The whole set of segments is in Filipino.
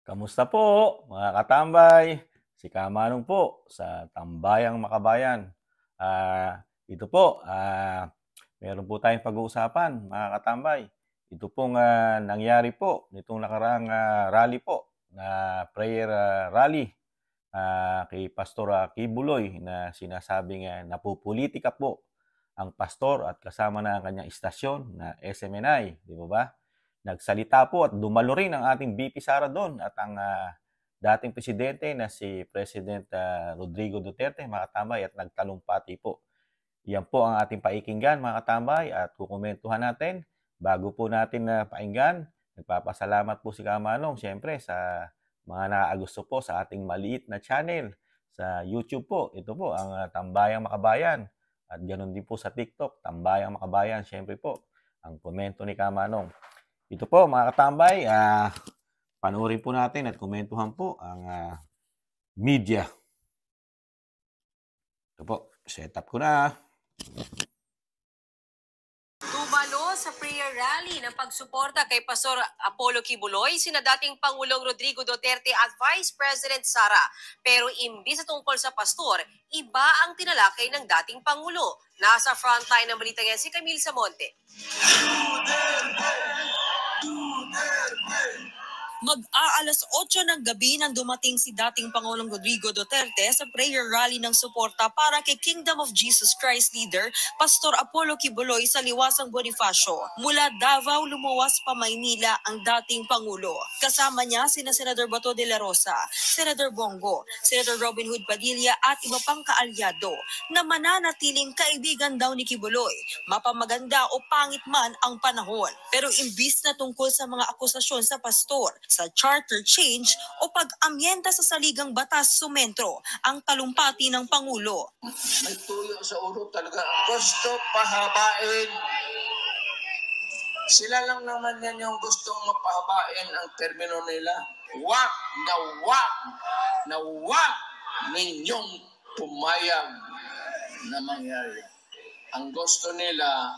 Kamusta po, mga katambay? Si Kamanong po sa Tambayang Makabayan. Ito po, meron po tayong pag-uusapan, mga katambay. Ito pong nangyari po nitong nakaraang rally po, na prayer rally kay Pastor Kibuloy, na sinasabing napupulitika po ang pastor at kasama na ang kanyang istasyon na SMNI, di ba ba? Nagsalita po at dumalo rin ang ating VP Sara doon at ang dating presidente na si President Rodrigo Duterte, mga katambay, at nagtalumpati po. Yan po ang ating paikinggan, mga katambay, at kukomentuhan natin. Bago po natin painggan, nagpapasalamat po si Kamanong siyempre sa mga nakaagusto po sa ating maliit na channel sa YouTube po. Ito po ang Tambayang Makabayan, at ganoon din po sa TikTok, Tambayang Makabayan, siyempre po ang komento ni Kamanong. Ito po, mga katambay, panoorin po natin at komentuhan po ang media. Ito po, setup ko na. Dumalo sa prayer rally ng pagsuporta kay Pastor Apollo Kibuloy, sina dating Pangulong Rodrigo Duterte at Vice President Sara. Pero imbis na tungkol sa pastor, iba ang tinalakay ng dating Pangulo. Nasa frontline ng balita ngayon si Camille Samonte. Mag-aalas 8 ng gabi nang dumating si dating Pangulong Rodrigo Duterte sa prayer rally ng suporta para kay Kingdom of Jesus Christ leader Pastor Apollo Kibuloy sa Liwasang Bonifacio. Mula Davao lumuwas pa Maynila ang dating Pangulo. Kasama niya sina Senador Bato de la Rosa, Senador Bongo, Senator Robin Hood Padilla at iba pang kaalyado na mananatiling kaibigan daw ni Kibuloy, mapamaganda o pangit man ang panahon. Pero imbis na tungkol sa mga akusasyon sa pastor, sa charter change o pag-amyenda sa saligang batas sumentro ang talumpati ng Pangulo. May tuyo sa ulo talaga. Gusto pahabain. Sila lang naman yan yung gustong mapahabain ang termino nila. Wag na wag ninyong pumayag na mangyari. Ang gusto nila,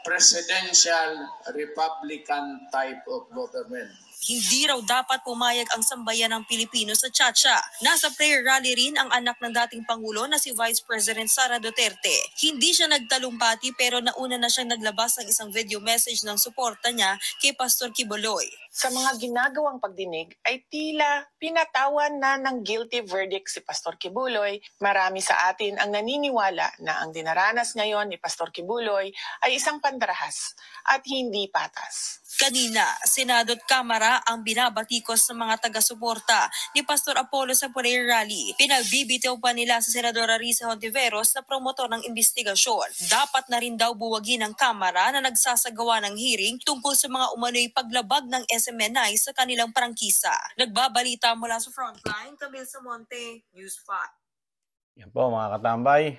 presidential Republican type of government. Hindi raw dapat pumayag ang sambayan ng Pilipino sa Chacha. Nasa prayer rally rin ang anak ng dating Pangulo na si Vice President Sara Duterte. Hindi siya nagtalumpati pero nauna na siyang naglabas ng isang video message ng suporta niya kay Pastor Kibuloy. Sa mga ginagawang pagdinig ay tila pinatawan na ng guilty verdict si Pastor Kibuloy. Marami sa atin ang naniniwala na ang dinaranas ngayon ni Pastor Kibuloy ay isang pandarahas at hindi patas. Kanina, Senado at Kamara ang binabatikos sa mga taga-suporta ni Pastor Apollo sa prayer rally. Pinagbibitaw pa nila sa Senadora Risa Hontiveros na promotor ng investigasyon. Dapat na rin daw buwagin ng Kamara na nagsasagawa ng hearing tungkol sa mga umano'y paglabag ng SMNI sa kanilang prangkisa. Nagbabalita mula sa Frontline, Camille Samonte, News 5. Yan po, mga katambay,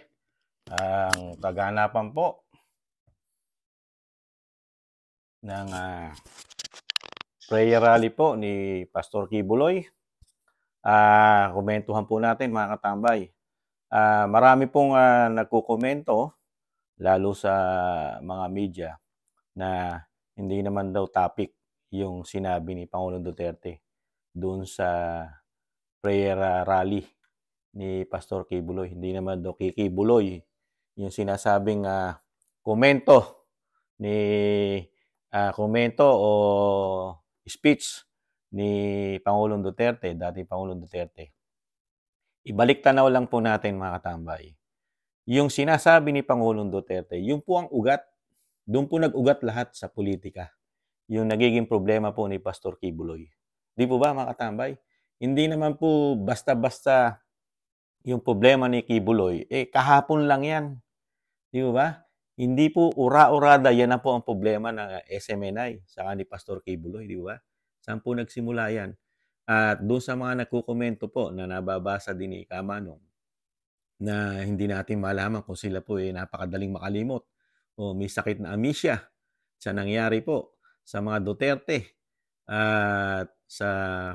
ang kaganapan po ng prayer rally po ni Pastor Kibuloy. Komentuhan po natin, mga katambay. Marami pong nagkukomento, lalo sa mga media, na hindi naman daw topic yung sinabi ni Pangulong Duterte doon sa prayer rally ni Pastor Kibuloy. Hindi naman daw Kibuloy yung sinasabing komento o speech ni Pangulong Duterte, dating Pangulong Duterte. Ibalik tanaw lang po natin, mga katambay. Yung sinasabi ni Pangulong Duterte, yung po ang ugat, doon po nag-ugat lahat sa politika. Yung nagiging problema po ni Pastor Kibuloy. Di po ba, mga katambay? Hindi naman po basta-basta yung problema ni Kibuloy, kahapon lang yan. Di ba? Hindi po ura-urada, yan na po ang problema ng SMNI sa ni Pastor Kibuloy, di ba? Saan po nagsimula yan? At doon sa mga nagkukomento po na nababasa din ni Kamanong, na hindi natin malaman kung sila po napakadaling makalimot o may sakit na amnesia sa nangyari po sa mga Duterte at sa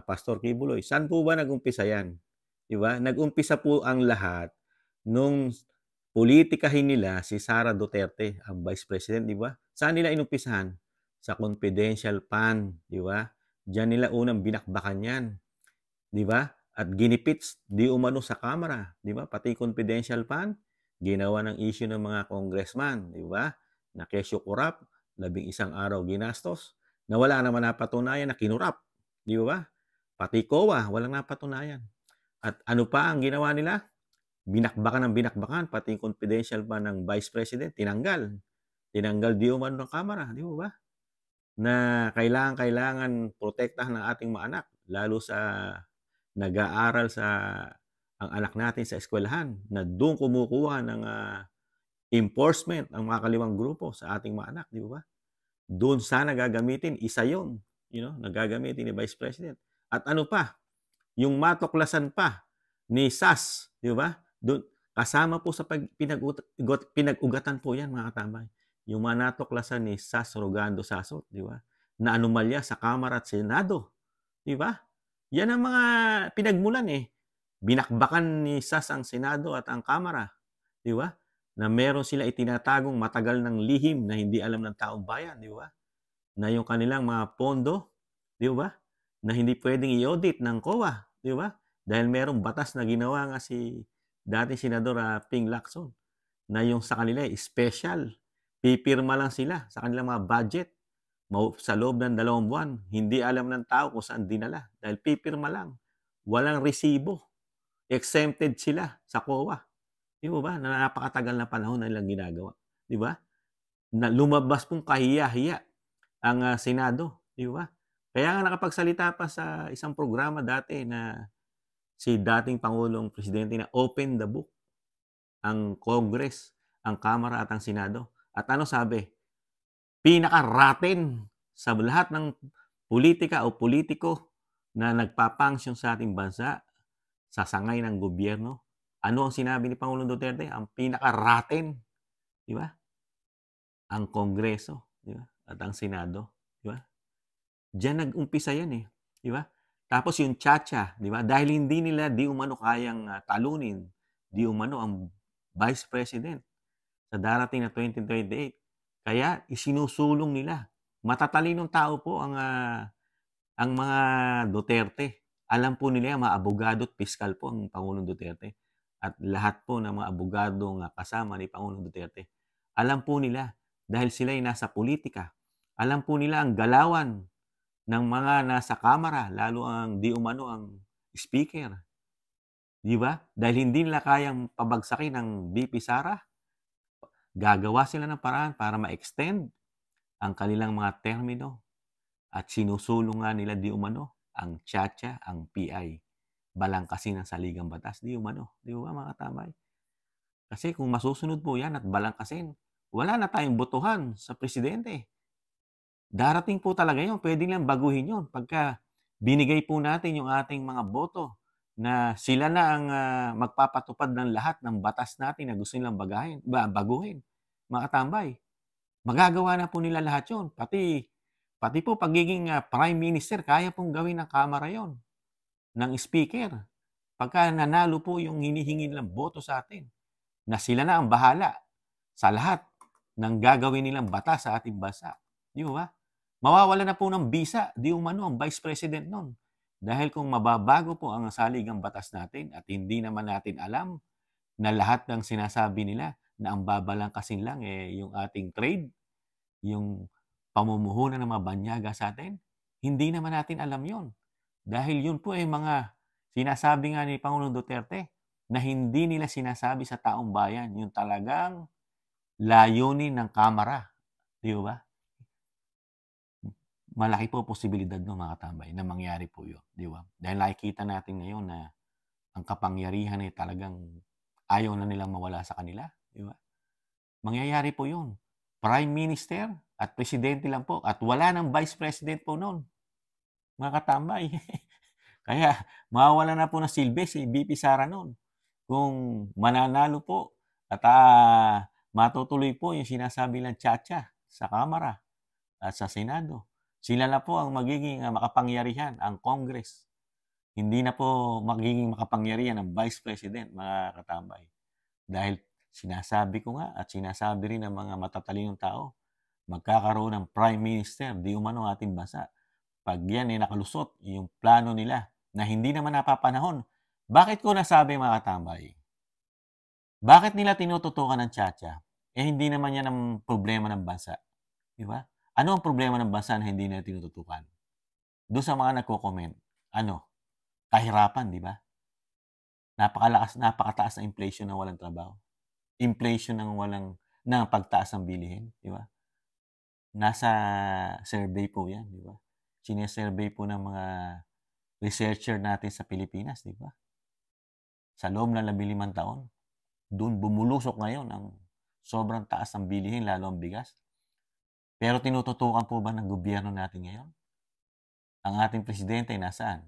Pastor Kibuloy. Saan po ba nag-umpisa yan? Di ba? Nag-umpisa po ang lahat nung politikahin nila si Sara Duterte, ang Vice President, di ba? Saan nila inumpisahan? Sa confidential fund, di ba? Diyan nila unang binakbakan yan. Di ba? At ginipits di umano sa Kamara. Di ba? Pati confidential fund, ginawa ng issue ng mga congressman. Di ba? Na kesyo kurap, 11 araw ginastos, na wala naman napatunayan na kinurap. Di ba? Pati COA, walang napatunayan. At ano pa ang ginawa nila? Binakbakan ng binakbakan, pati confidential fund ng Vice President, tinanggal. Tinanggal di umano ng Kamara. Di ba? Na kailangan protektahan ng ating mga anak, lalo sa nag-aaral sa ang anak natin sa eskwelahan, na doon kumukuha ng enforcement ang mga kaliwang grupo sa ating mga anak, di ba? Doon sana gagamitin, isa yon, nagagamitin ni Vice President. At ano pa, yung matuklasan pa ni SAS, di ba? Doon, kasama po sa pinag-ugatan po yan, mga katambay. Yung mga natuklasan ni SAS Rogando Sasot, di ba? Na anomalya sa Kamara at Senado, di ba? Yan ang mga pinagmulan eh. Binakbakan ni SAS ang Senado at ang Kamara, di ba? Na meron sila itinatagong matagal ng lihim na hindi alam ng taong bayan, di ba? Na yung kanilang mga pondo, di ba? Na hindi pwedeng i-audit ng COA, di ba? Dahil merong batas na ginawa nga si dating Senador Ping Lacson, na yung sa kanila special, pipirma lang sila sa kanilang mga budget sa loob ng 2 buwan. Hindi alam ng tao kung saan dinala dahil pipirma lang. Walang resibo. Exempted sila sa COA. Di ba? Na napakatagal na panahon na nilang ginagawa. Di ba? Na lumabas pong kahiya-hiya ang Senado. Di ba? Kaya nga nakapagsalita pa sa isang programa dati na si dating Pangulong Presidente na open the book ang Congress, ang Kamara at ang Senado. At ano sabi? Pinaka-rotten sa lahat ng politika o politiko na nagpapangsyon sa ating bansa, sa sangay ng gobyerno. Ano ang sinabi ni Pangulong Duterte? Ang pinaka-rotten, di ba? Ang Kongreso, di ba? At ang Senado, di ba? Diyan nag-umpisa yan eh, di ba? Tapos yung Chacha, di ba? Dahil hindi nila di umano kayang talunin, di umano ang Vice President sa darating na 2028. Kaya isinusulong nila. Matatalinong tao po ang mga Duterte. Alam po nila, mga abogado at piskal po ang Pangulong Duterte. At lahat po ng mga abogadong kasama ni Pangulong Duterte. Alam po nila, dahil sila ay nasa politika. Alam po nila ang galawan ng mga nasa Kamara, lalo ang di umano ang speaker. Di ba? Dahil hindi nila kayang pabagsakin ng VP Sara, gagawa sila ng paraan para ma-extend ang kanilang mga termino at sinusulong nga nila di umano ang Chacha, ang PI. Balangkasin ng saligang batas, di umano. Di ba mga katamay? Kasi kung masusunod po yan at balangkasin, wala na tayong botohan sa presidente. Darating po talaga yun. Pwede lang baguhin yun. Pagka binigay po natin yung ating mga boto na sila na ang magpapatupad ng lahat ng batas natin na gusto nilang baguhin. Mga katambay, magagawa na po nila lahat yun. Pati po pagiging Prime Minister, kaya pong gawin ng Kamara yon, ng Speaker. Pagka nanalo po yung hinihingi nilang boto sa atin, na sila na ang bahala sa lahat ng gagawin nilang batas sa ating bansa. Di ba? Mawawala na po ng bisa, di umano ang Vice President nun. Dahil kung mababago po ang saligang batas natin at hindi naman natin alam na lahat ng sinasabi nila na ang babalangkasin lang yung ating trade, yung pamumuhunan ng mga banyaga sa atin, hindi naman natin alam yon. Dahil yun po mga sinasabi nga ni Pangulong Duterte na hindi nila sinasabi sa taong bayan, yung talagang layunin ng Kamara. Di ba? Malaki po posibilidad no, mga katambay, na mangyari po yun. Di ba? Dahil nakikita natin ngayon na ang kapangyarihan ay talagang ayaw na nilang mawala sa kanila. Di ba? Mangyayari po yun. Prime Minister at Presidente lang po. At wala ng Vice President po noon. Mga katambay. Kaya mawawala na po ng silbi si VP Sara noon. Kung mananalo po at matutuloy po yung sinasabi ng Chacha sa Kamara at sa Senado. Sila na po ang magiging makapangyarihan, ang Congress. Hindi na po magiging makapangyarihan ang Vice President, mga katambay. Dahil sinasabi ko nga at sinasabi rin ng mga matatalinong tao, magkakaroon ng Prime Minister, di umano ating bansa. pag yan ay nakalusot, yung plano nila na hindi naman napapanahon. Bakit ko nasabi mga katambay? Bakit nila tinututukan ng tiyatya? Hindi naman yan ang problema ng bansa. Di ba? Ano ang problema ng bansa na hindi nila tinututukan? Doon sa mga nagko-comment, kahirapan, di ba? Napakataas na inflation ng walang trabaho. Inflation ng pagtaas ng bilihin, di ba? Nasa survey po yan, di ba? Sinesurvey po ng mga researcher natin sa Pilipinas, di ba? Sa loob ng 15 taon, doon bumulusok ngayon ang sobrang taas ng bilihin, lalo ang bigas. Pero tinututukan po ba ng gobyerno natin ngayon? Ang ating presidente nasaan?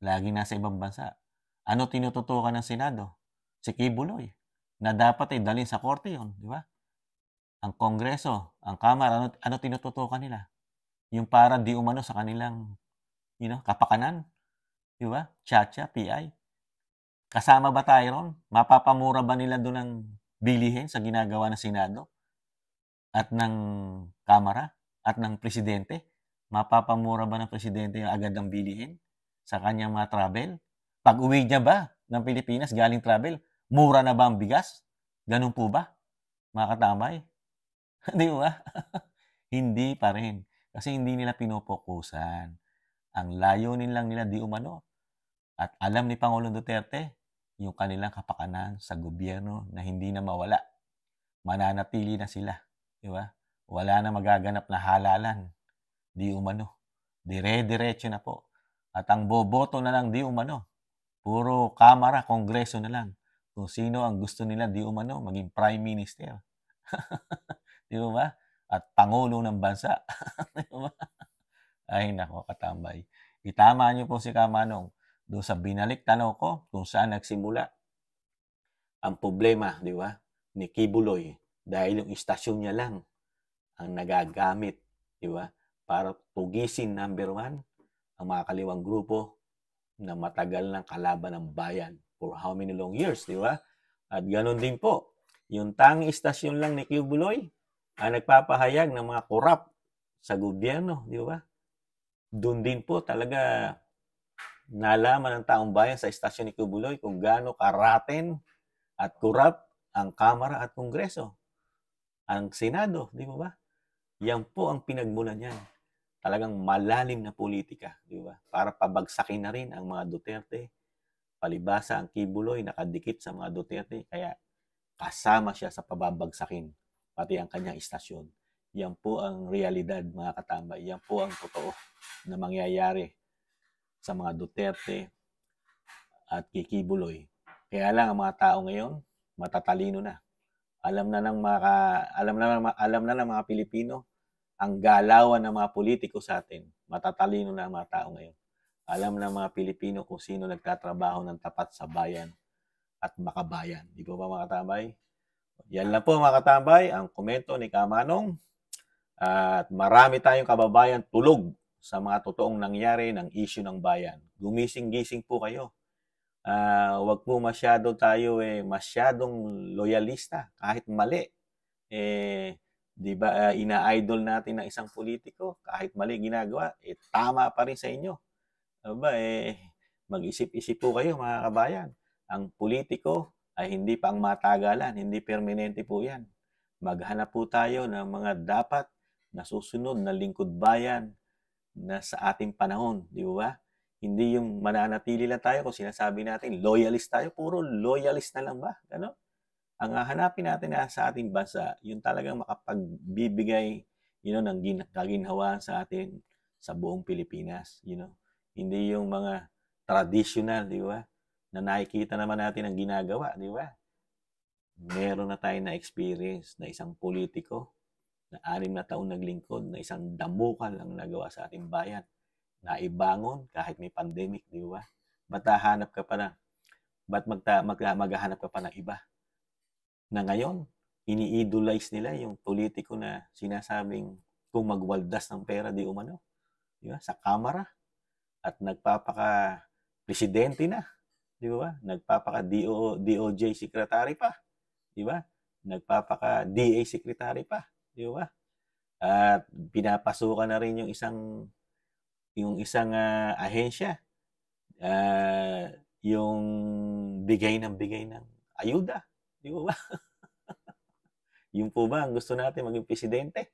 Lagi nasa ibang bansa. Ano tinututukan ng Senado? Si Kibuloy, na dapat ay dalhin sa korte yon, di ba? Ang Kongreso, ang Kamara, ano tinututukan nila? Yung para di umano sa kanilang, kapakanan, di ba? Tiyatya, PI. Kasama ba tayo ron? Mapapamura ba nila doon ng bilihin sa ginagawa ng Senado at ng Kamara at ng Presidente? Mapapamura ba ng Presidente agad ang bilihin sa kanyang mga travel? Pag uwi niya ba ng Pilipinas galing travel, mura na ba ang bigas? Ganun po ba, mga katamay? Di ba? Hindi pa rin. Kasi hindi nila pinopokusan. Ang layunin lang nila di umano. At alam ni Pangulong Duterte, yung kanilang kapakanan sa gobyerno na hindi na mawala. Mananatili na sila. Di ba? Wala na magaganap na halalan. Di umano. Dire-diretso na po. At ang boboto na lang di umano. Puro Kamara, Kongreso na lang. Kung sino ang gusto nila di umano, maging Prime Minister. Di ba? At Pangulo ng bansa. Di ba? Ay, nako, katambay. Itama niyo po si Kamanong doon sa binalik tanaw ko kung saan nagsimula ang problema, di ba, ni Kibuloy dahil yung istasyon niya lang ang nagagamit, di ba, para tugisin, number 1, ang mga kaliwang grupo na matagal ng kalaban ng bayan for how many long years, di ba? At ganoon din po, yung tanging istasyon lang ni Kibuloy ang nagpapahayag ng mga korap sa gobyerno, di ba? Doon din po talaga nalaman ng taong bayan sa istasyon ni Kibuloy kung gaano karaten at korap ang Kamara at Kongreso. Ang Senado, di ba? Yan po ang pinagmulan niyan. Talagang malalim na politika, di ba? Para pabagsakin na rin ang mga Duterte. Palibasa ang Kibuloy nakadikit sa mga Duterte, kaya kasama siya sa pababagsakin, pati ang kanyang istasyon. Yan po ang realidad, mga katambay. Yan po ang totoo na mangyayari sa mga Duterte at Kibuloy. Kaya lang ang mga tao ngayon matatalino na. Alam na ng mga Pilipino ang galawan ng mga politiko sa atin. Matatalino na ang mga tao ngayon. Alam ng mga Pilipino kung sino nagtatrabaho ng tapat sa bayan at makabayan. Di po ba mga katambay? Yan lang po mga katambay ang komento ni Kamanong. At marami tayong kababayan tulog sa mga totoong nangyari ng issue ng bayan. Gumising-gising po kayo. Wag po masyadong loyalista kahit mali. Di ba ina-idol natin ng isang politiko kahit mali ginagawa, tama pa rin sa inyo. Aba, mag-isip-isip po kayo mga kabayan. Ang politiko ay hindi pang matagalan, hindi permanente po yan. Maghanap po tayo ng mga dapat na susunod na lingkod bayan na sa ating panahon, di ba? Hindi yung mananatili lang tayo kung sinasabi natin, loyalist tayo, puro loyalist na lang ba? Gano? Ang hahanapin natin na sa ating bansa, yung talagang makapagbibigay, ng kaginhawaan sa atin sa buong Pilipinas, Hindi yung mga traditional, di ba? Na nakikita naman natin ang ginagawa, di ba? Meron na tayong na-experience na isang politiko na 6 na taon naglingkod, na isang damukal ang nagawa sa ating bayan. Naibangon kahit may pandemic, di ba? Ba't maghahanap ka pa ng iba? Na ngayon, ini-idolize nila yung politiko na sinasabing kung magwaldas ng pera di umano, di ba? Sa Kamara. At nagpapaka-presidente na, di ba? Nagpapaka-DOJ secretary pa, di ba? Nagpapaka-DA secretary pa, di ba? At pinapasukan na rin yung isang yung isang ahensya, yung bigay ng ayuda. Di ba? Yun po ba ang gusto natin maging presidente?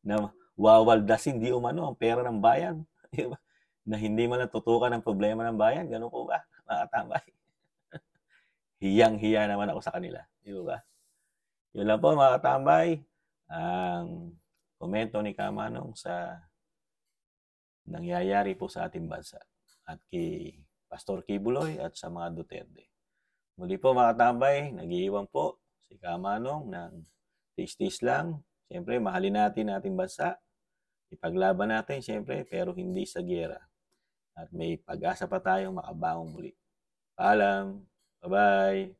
Na wawaldasin di umano ang pera ng bayan. Di ba? Na hindi man natutukan ang problema ng bayan. Ganun po ba, mga katambay? Hiyang-hiya naman ako sa kanila. Di ba? Yun lang po, mga katambay. Ang komento ni Kamanong sa nangyayari po sa ating bansa at kay Pastor Kibuloy at sa mga Duterte. Muli po, mga katambay, nag-iiwan po si Kamanong ng tis-tis lang. Siyempre, mahalin natin ating bansa. Ipaglaban natin, siyempre, pero hindi sa giyera. At may pag-asa pa tayong makabangon muli. Paalam. Bye-bye.